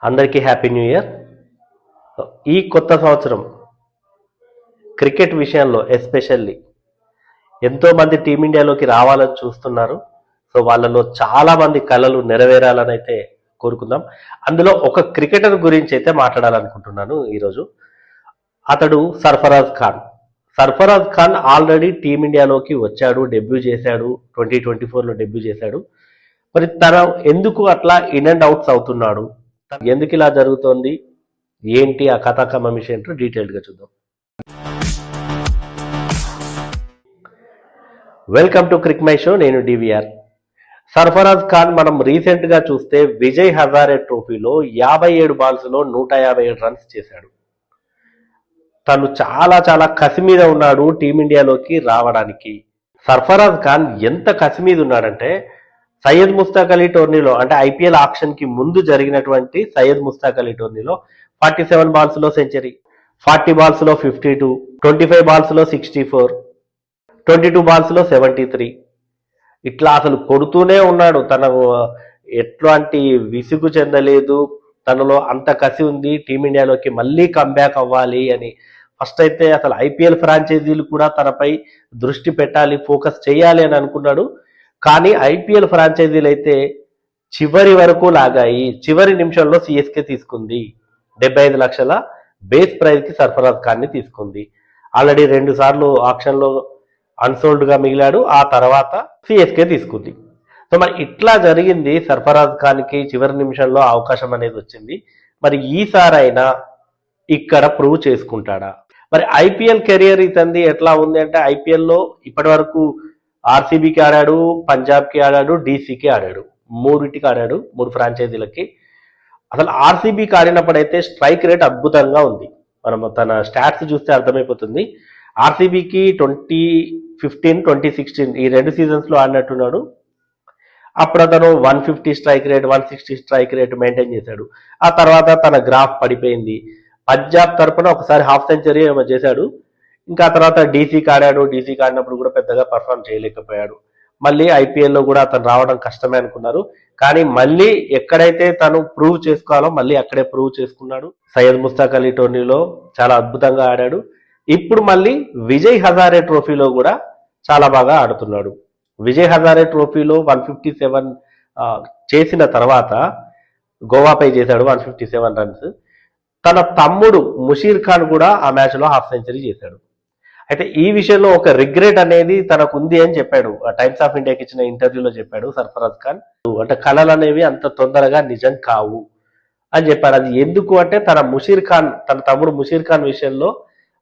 అందరికీ happy new year. ఈ కొత్త సంవత్సరం క్రికెట్ విషయంలో ఎస్పెషల్లీ ఎంతోమంది టీమిండియాలోకి రావాలని చూస్తున్నారు. సో వాళ్ళలో చాలామంది కళలు నెరవేరాలని అయితే కోరుకుందాం. అందులో ఒక క్రికెటర్ గురించి అయితే మాట్లాడాలనుకుంటున్నాను ఈరోజు. అతడు సర్ఫరాజ్ ఖాన్. సర్ఫరాజ్ ఖాన్ ఆల్రెడీ టీమిండియాలోకి వచ్చాడు, డెబ్యూ చేశాడు, 2024లో డెబ్యూ చేశాడు. మరి తన ఎందుకు అట్లా ఇన్ అండ్ అవుట్స్ అవుతున్నాడు, ఎందుకు ఇలా జరుగుతోంది, ఏంటి ఆ కథాకమ విషయం ఏంటో డీటెయిల్డ్గా చూద్దాం. Welcome to Crick my show. నేను డివిఆర్. సర్ఫరాజ్ ఖాన్ మనం రీసెంట్గా చూస్తే విజయ్ హజారే ట్రోఫీలో 57 బాల్స్లో 157 రన్స్ చేశాడు. తను చాలా చాలా కసి మీద ఉన్నాడు టీమిండియాలోకి రావడానికి. సర్ఫరాజ్ ఖాన్ ఎంత కసి మీద ఉన్నాడంటే సయ్యద్ ముస్తాక్ అలీ టోర్నీలో, అంటే ఐపీఎల్ ఆక్షన్కి ముందు జరిగినటువంటి సయ్యద్ ముస్తాక్ అలీ టోర్నీలో 47 బాల్స్లో సెంచరీ, 40 బాల్స్లో 52, 25 బాల్స్లో 64, 22 బాల్స్లో 73. ఇట్లా అసలు కొడుతూనే ఉన్నాడు. తనకు ఎట్లాంటి విసుగు చెందలేదు. తనలో అంత కసి ఉంది, టీమిండియాలోకి మళ్ళీ కంబ్యాక్ అవ్వాలి అని. ఫస్ట్ అయితే అసలు ఐపీఎల్ ఫ్రాంచైజీలు కూడా తనపై దృష్టి పెట్టాలి, ఫోకస్ చేయాలి అని అనుకున్నాడు. కానీ ఐపీఎల్ ఫ్రాంచైజీలు అయితే చివరి వరకు లాగాయి. చివరి నిమిషంలో సిఎస్కే తీసుకుంది. 75 లక్షల బేస్ ప్రైజ్కి సర్ఫరాజ్ ఖాన్ని తీసుకుంది. ఆల్రెడీ 2 సార్లు ఆక్షన్లో అన్సోల్డ్గా మిగిలాడు. ఆ తర్వాత సిఎస్కే తీసుకుంది. సో మరి ఇట్లా జరిగింది. సర్ఫరాజ్ ఖాన్కి చివరి నిమిషంలో అవకాశం అనేది వచ్చింది. మరి ఈసారైనా ఇక్కడ ప్రూవ్ చేసుకుంటాడా? మరి ఐపీఎల్ కెరియర్ ఇతంది ఎట్లా ఉంది అంటే, ఐపీఎల్లో ఇప్పటి వరకు ఆర్సీబీకి ఆడాడు, పంజాబ్కి ఆడాడు, డీసీకి ఆడాడు, 3టికి ఆడాడు, 3 ఫ్రాంచైజీలకి. అసలు ఆర్సీబీకి ఆడినప్పుడైతే స్ట్రైక్ రేట్ అద్భుతంగా ఉంది. మనం తన స్టాట్స్ చూస్తే అర్థమైపోతుంది. ఆర్సీబీకి 2015, 2016 ఈ 2 సీజన్స్లో ఆడినట్టున్నాడు. అప్పుడు అతను 150 strike rate, 160 strike rate maintain చేశాడు. ఆ తర్వాత తన గ్రాఫ్ పడిపోయింది. పంజాబ్ తరఫున ఒకసారి హాఫ్ సెంచరీ ఏమో చేశాడు. ఇంకా తర్వాత డీసీకి ఆడాడు. డీసీకి ఆడినప్పుడు కూడా పెద్దగా పర్ఫామ్ చేయలేకపోయాడు. మళ్ళీ ఐపీఎల్లో కూడా అతను రావడం కష్టమే అనుకున్నారు. కానీ మళ్ళీ ఎక్కడైతే తను ప్రూవ్ చేసుకోవాలో మళ్ళీ అక్కడే ప్రూవ్ చేసుకున్నాడు. సయ్యద్ ముస్తాక్ అలీ టోర్నీలో చాలా అద్భుతంగా ఆడాడు. ఇప్పుడు మళ్ళీ విజయ్ హజారే ట్రోఫీలో కూడా చాలా బాగా ఆడుతున్నాడు. విజయ్ హజారే ట్రోఫీలో 157 చేసిన తర్వాత గోవాపై చేశాడు 157 రన్స్. తన తమ్ముడు ముషీర్ ఖాన్ కూడా ఆ మ్యాచ్లో హాఫ్ సెంచరీ చేశాడు. అయితే ఈ విషయంలో ఒక రిగ్రెట్ అనేది తనకు ఉంది అని చెప్పాడు. టైమ్స్ ఆఫ్ ఇండియాకి ఇచ్చిన ఇంటర్వ్యూలో చెప్పాడు సర్ఫరాజ్ ఖాన్. అంటే కళలు అనేవి అంత తొందరగా నిజం కావు అని చెప్పాడు. అది ఎందుకు అంటే తన తమ్ముడు ముషీర్ ఖాన్ విషయంలో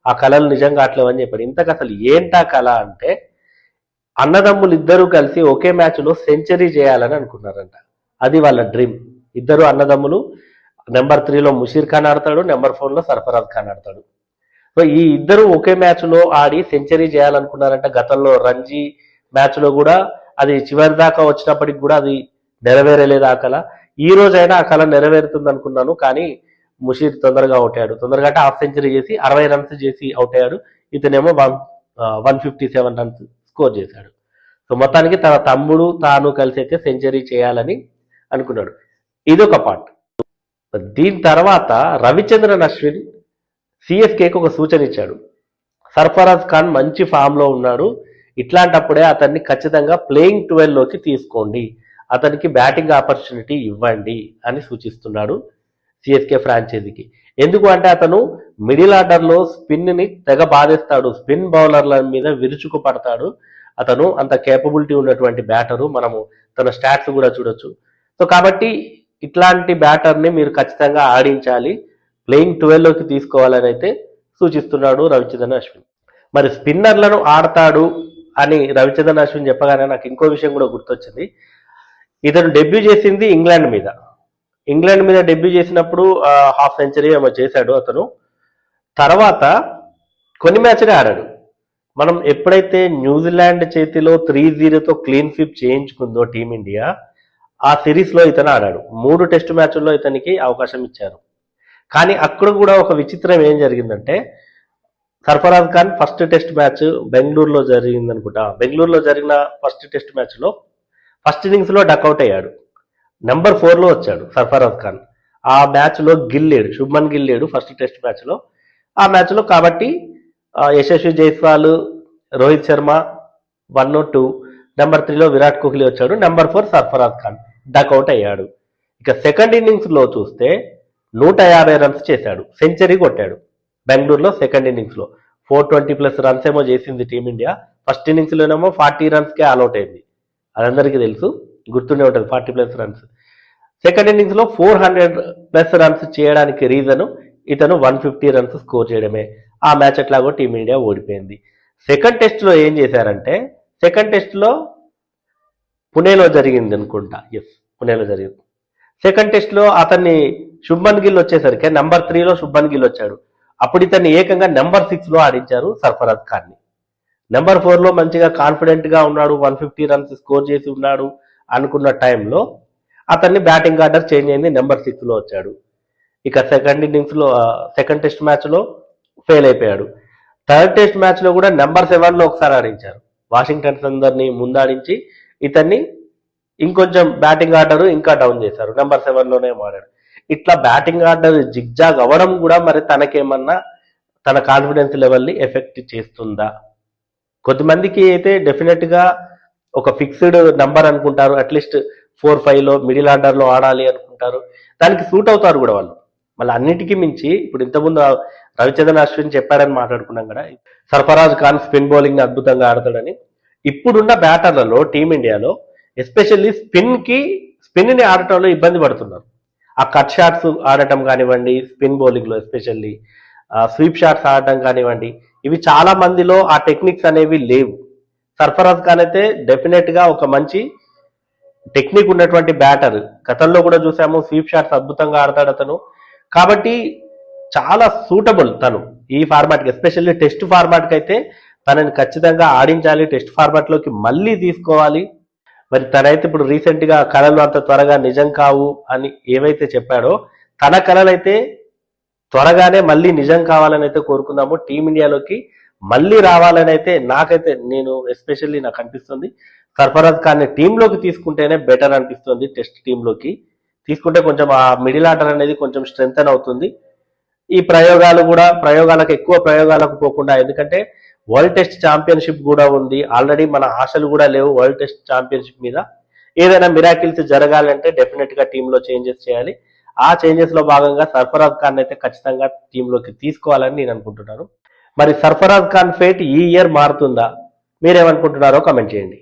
ఆ కళలు నిజం కావట్లేవు అని చెప్పాడు. ఇంతకు అసలు ఏంటా కళ అంటే, అన్నదమ్ములు ఇద్దరు కలిసి ఒకే మ్యాచ్లో సెంచరీ చేయాలని అనుకున్నారంట. అది వాళ్ళ డ్రీమ్. ఇద్దరు అన్నదమ్ములు, నెంబర్ 3లో ముషీర్ ఖాన్ ఆడతాడు, నెంబర్ 4లో సర్ఫరాజ్ ఖాన్ ఆడతాడు. సో ఈ ఇద్దరు ఒకే మ్యాచ్లో ఆడి సెంచరీ చేయాలనుకున్నారంట. గతంలో రంజీ మ్యాచ్లో కూడా అది చివరి దాకా వచ్చినప్పటికి కూడా అది నెరవేరలేదు ఆ కళ. ఈ రోజైనా ఆ కళ నెరవేరుతుంది అనుకున్నాను. కానీ ముషీర్ తొందరగా అవుట్ అయ్యాడు. తొందరగా అంటే హాఫ్ సెంచరీ చేసి 60 రన్స్ చేసి అవుట్ అయ్యాడు. ఇతనేమో 157 రన్స్ స్కోర్ చేశాడు. సో మొత్తానికి తన తమ్ముడు తాను కలిసి అయితే సెంచరీ చేయాలని అనుకున్నాడు. ఇదొక పార్ట్. దీని తర్వాత రవిచంద్రన్ అశ్విన్ సిఎస్కేకి ఒక సూచన ఇచ్చాడు. సర్ఫరాజ్ ఖాన్ మంచి ఫామ్లో ఉన్నాడు, ఇట్లాంటప్పుడే అతన్ని ఖచ్చితంగా ప్లేయింగ్ 12లోకి తీసుకోండి, అతనికి బ్యాటింగ్ ఆపర్చునిటీ ఇవ్వండి అని సూచిస్తున్నాడు సిఎస్కే ఫ్రాంచైజీకి. ఎందుకు అంటే అతను మిడిల్ ఆర్డర్లో స్పిన్ని తెగ బాధేస్తాడు, స్పిన్ బౌలర్ల మీద విరుచుకు పడతాడు. అతను అంత కేపబిలిటీ ఉన్నటువంటి బ్యాటరు. మనము తన స్టాట్స్ కూడా చూడొచ్చు. సో కాబట్టి ఇట్లాంటి బ్యాటర్ని మీరు ఖచ్చితంగా ఆడించాలి, ప్లేయింగ్ 12లోకి తీసుకోవాలని అయితే సూచిస్తున్నాడు రవిచంద్రన్ అశ్విన్. మరి స్పిన్నర్లను ఆడతాడు అని రవిచంద్రన్ అశ్విన్ చెప్పగానే నాకు ఇంకో విషయం కూడా గుర్తొచ్చింది. ఇతను డెబ్యూ చేసింది ఇంగ్లాండ్ మీద డెబ్యూ చేసినప్పుడు హాఫ్ సెంచరీ ఏమో చేశాడు అతను. తర్వాత కొన్ని మ్యాచ్లే ఆడాడు. మనం ఎప్పుడైతే న్యూజిలాండ్ చేతిలో 3-0తో క్లీన్ స్వీప్ చేయించుకుందో టీమిండియా, ఆ సిరీస్లో ఇతను ఆడాడు. 3 టెస్ట్ మ్యాచ్ల్లో ఇతనికి అవకాశం ఇచ్చారు. కానీ అక్కడ కూడా ఒక విచిత్రం ఏం జరిగిందంటే, Sarfaraz Khan first test match బెంగళూరులో జరిగిందనుకుంటా. బెంగళూరులో జరిగిన ఫస్ట్ టెస్ట్ మ్యాచ్లో ఫస్ట్ ఇన్నింగ్స్లో డక్అవుట్ అయ్యాడు. నెంబర్ 4లో వచ్చాడు సర్ఫరాజ్ ఖాన్. ఆ మ్యాచ్ లో గిల్ లేడు, శుభ్మన్ గిల్ లేడు ఫస్ట్ టెస్ట్ మ్యాచ్ లో. ఆ మ్యాచ్ లో కాబట్టి యశస్వి జైస్వాల్, రోహిత్ శర్మ 1-2, నెంబర్ 3లో విరాట్ కోహ్లీ వచ్చాడు, నెంబర్ 4 సర్ఫరాజ్ ఖాన్ డకౌట్ అయ్యాడు. ఇక సెకండ్ ఇన్నింగ్స్ లో చూస్తే 150 రన్స్ చేశాడు, సెంచరీ కొట్టాడు. బెంగళూరులో సెకండ్ ఇన్నింగ్స్ లో 420+ రన్స్ ఏమో చేసింది టీమిండియా. ఫస్ట్ ఇన్నింగ్స్ లోనేమో 40 రన్స్ కే ఆల్అౌట్ అయింది, అదందరికీ తెలుసు, గుర్తుండే ఉంటుంది 40+ రన్స్. సెకండ్ ఇన్నింగ్స్ లో 400+ రన్స్ చేయడానికి రీజన్ ఇతను 150 రన్స్ స్కోర్ చేయడమే. ఆ మ్యాచ్ ఎట్లాగో టీమిండియా ఓడిపోయింది. సెకండ్ టెస్ట్ లో ఏం చేశారంటే, సెకండ్ టెస్ట్ లో పుణేలో జరిగింది అనుకుంటా, ఎస్ పుణేలో జరిగింది. సెకండ్ టెస్ట్ లో అతన్ని శుభ్మన్ గిల్ వచ్చేసరికి నెంబర్ 3లో శుభ్మన్ గిల్ వచ్చాడు. అప్పుడు ఇతన్ని ఏకంగా నెంబర్ 6లో ఆడించారు సర్ఫరాజ్ ఖాన్ ని. నెంబర్ 4లో మంచిగా కాన్ఫిడెంట్ గా ఉన్నాడు, 150 రన్స్ స్కోర్ చేసి ఉన్నాడు అనుకున్న టైంలో అతన్ని బ్యాటింగ్ ఆర్డర్ చేంజ్ అయింది, నెంబర్ 6లో వచ్చాడు. ఇక సెకండ్ ఇన్నింగ్స్ లో సెకండ్ టెస్ట్ మ్యాచ్ లో ఫెయిల్ అయిపోయాడు. థర్డ్ టెస్ట్ మ్యాచ్ లో కూడా నెంబర్ 7లో ఒకసారి ఆడించారు, వాషింగ్టన్ అందరినీ ముందాడించి ఇతన్ని ఇంకొంచెం బ్యాటింగ్ ఆర్డర్ ఇంకా డౌన్ చేశారు, నెంబర్ 7లోనే ఆడాడు. ఇట్లా బ్యాటింగ్ ఆర్డర్ జిగ్జాగ్ అవ్వడం కూడా మరి తనకేమన్నా తన కాన్ఫిడెన్స్ లెవెల్ని ఎఫెక్ట్ చేస్తుందా? కొద్దిమందికి అయితే డెఫినెట్ గా ఒక ఫిక్స్డ్ నంబర్ అనుకుంటారు, అట్లీస్ట్ 4-5లో మిడిల్ ఆర్డర్ లో ఆడాలి అనుకుంటారు, దానికి సూట్ అవుతారు కూడా వాళ్ళు. మళ్ళీ అన్నిటికీ మించి ఇప్పుడు ఇంతకుముందు రవిచంద్రన్ అశ్విన్ చెప్పాడని మాట్లాడుకున్నాం కదా, సర్ఫరాజ్ ఖాన్ స్పిన్ బౌలింగ్ ని అద్భుతంగా ఆడతాడని. ఇప్పుడున్న బ్యాటర్లలో టీమిండియాలో ఎస్పెషల్లీ స్పిన్ ని ఆడటంలో ఇబ్బంది పడుతున్నారు. ఆ కట్ షాట్స్ ఆడటం కానివ్వండి, స్పిన్ బౌలింగ్ లో ఎస్పెషల్లీ స్వీప్ షాట్స్ ఆడటం కానివ్వండి, ఇవి చాలా మందిలో ఆ టెక్నిక్స్ అనేవి లేవు. సర్ఫరాజ్ ఖాన్ అయితే డెఫినెట్ గా ఒక మంచి టెక్నిక్ ఉన్నటువంటి బ్యాటర్, గతంలో కూడా చూసాము స్వీప్ షాట్స్ అద్భుతంగా ఆడతాడు అతను. కాబట్టి చాలా సూటబుల్ తను ఈ ఫార్మాట్ కి, ఎస్పెషల్లీ టెస్ట్ ఫార్మాట్ కి అయితే తనని ఖచ్చితంగా ఆడించాలి, టెస్ట్ ఫార్మాట్ లోకి మళ్ళీ తీసుకోవాలి. మరి తనైతే ఇప్పుడు రీసెంట్ గా కళలు అంత త్వరగా నిజం కావు అని ఏవైతే చెప్పాడో, తన కళలైతే త్వరగానే మళ్ళీ నిజం కావాలని అయితే కోరుకుందాము. టీమిండియాలోకి మళ్ళీ రావాలని అయితే నేను ఎస్పెషల్లీ నాకు అనిపిస్తుంది. సర్ఫరాజ్ ఖాన్ ని టీంలోకి తీసుకుంటేనే బెటర్ అనిపిస్తుంది. టెస్ట్ టీంలోకి తీసుకుంటే కొంచెం ఆ మిడిల్ ఆర్డర్ అనేది కొంచెం స్ట్రెంగ్తన్ అవుతుంది. ఈ ప్రయోగాలకు ఎక్కువ ప్రయోగాలకు పోకుండా, ఎందుకంటే వరల్డ్ టెస్ట్ ఛాంపియన్షిప్ కూడా ఉంది, ఆల్రెడీ మన ఆశలు కూడా లేవు వరల్డ్ టెస్ట్ ఛాంపియన్షిప్ మీద. ఏదైనా మిరాకిల్స్ జరగాలంటే డెఫినెట్ గా టీంలో చేంజెస్ చేయాలి. ఆ చేంజెస్ లో భాగంగా సర్ఫరాజ్ ఖాన్ అయితే ఖచ్చితంగా టీంలోకి తీసుకోవాలని నేను అనుకుంటున్నాను. మరి సర్ఫరాజ్ ఖాన్ ఫేట్ ఈ ఇయర్ మారుతుందా? మీరేమనుకుంటున్నారో కామెంట్ చేయండి.